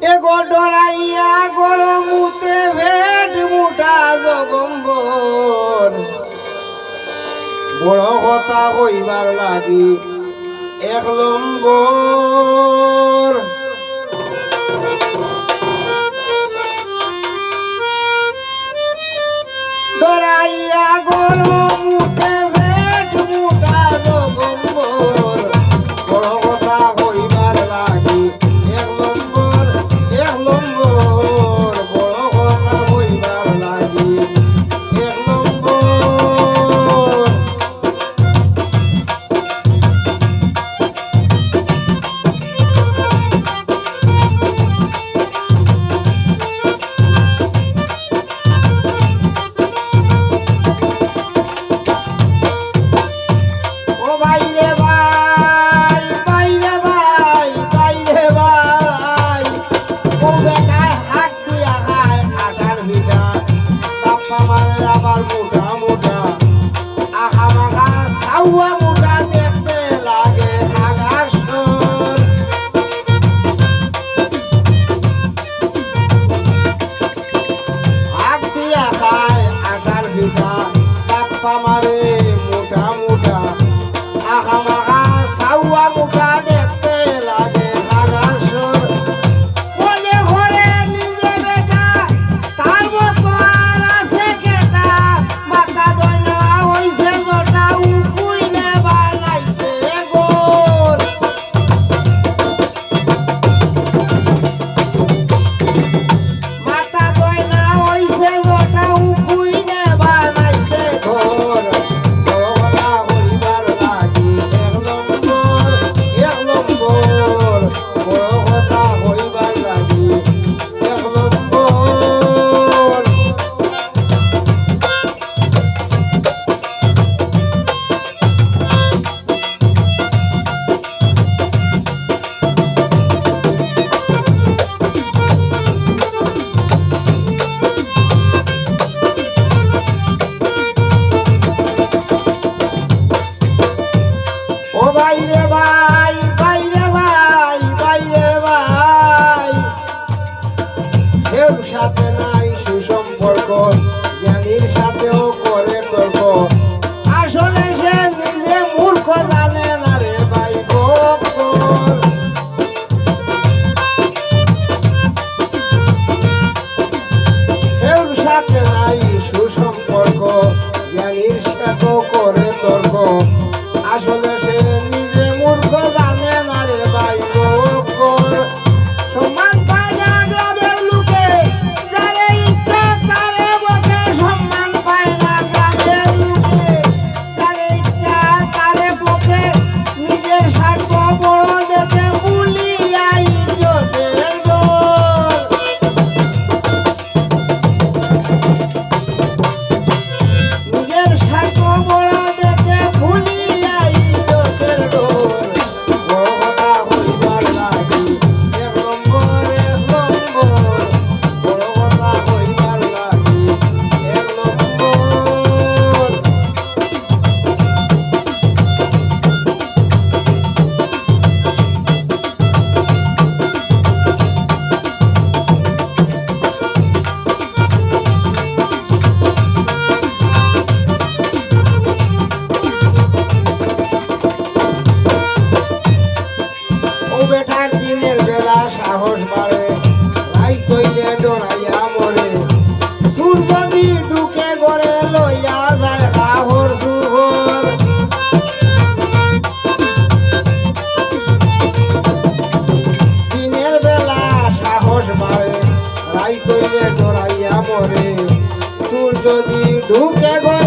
এগো ডরাইয়া গরমুতে ভেট মুঠা জগম্বর বড় কথা হইবার লাগি এক নম্বর ডরাইয়া গরমুতে ভেট মুঠা জগম্বর বড় কথা হইবার লাগি এক নম্বর বড় কথা হইবার লাগি এক নম্বর। আবার মোটা মোটা আহা মাখা সাউয়া মোটা দেখতে লাগে আকাশ হাত দিয়া খায় আটার পিঠা তাপ্পা মারে মোটা মোটা আহা মাখা সাউয়া মোটা দেখতে লাগে আকাশ বলে ঘরে নিজে বেটা তার মতো আর আছে কেটা মাথা দয়না হইছে গোটা উকুইলে বানাইছে গোর মাথা দয়না হইছে গোটা উকুইলে বানাইছে ঘর বড় হইবার লাগি এক নম্বর বড় কথা হইবার লাগি এক নম্বর। ও বাইরে ভাই বাইরে ভাই বাইরে ভাই কেউ সাথে নাই সুসম্পর্ক জ্ঞানীর সাথেও করে তর্ক আসলে সে নিজে মূর্খ জানে না রে ভাই বকর কেউ সাথে নাই সুসম্পর্ক জ্ঞানীর সাথেও করে তর্ক আসলে সে নিজে মূর্খ জানে না রে ভাই বকর সম্মান পায় না গ্রামের লোকে যারে ইচ্ছা তারে বকে সম্মান পায় না গ্রামের লোকে যারে ইচ্ছা তারে বকে নিজের স্বার্থ বড় দেখে ভুলিয়া ইজ্জতের ডোর নিজের স্বার্থ বড় দেখে ভুলিয়া ইজ্জতের ডোর বড় কথা হইবার লাগি এক নম্বর বড় কথা হইবার লাগি এক নম্বর। ও বেটার দিনের বেলা সাহস বাড়ে রাই তৈলে ডরাইয়া মরে সুর যদি ঢুকে ঘরে লইয়া যায় কাহর সুহর দিনের বেলা সাহস বাড়ে রাই তৈলে ডরাইয়া মরে সুর যদি ঢুকে ঘরে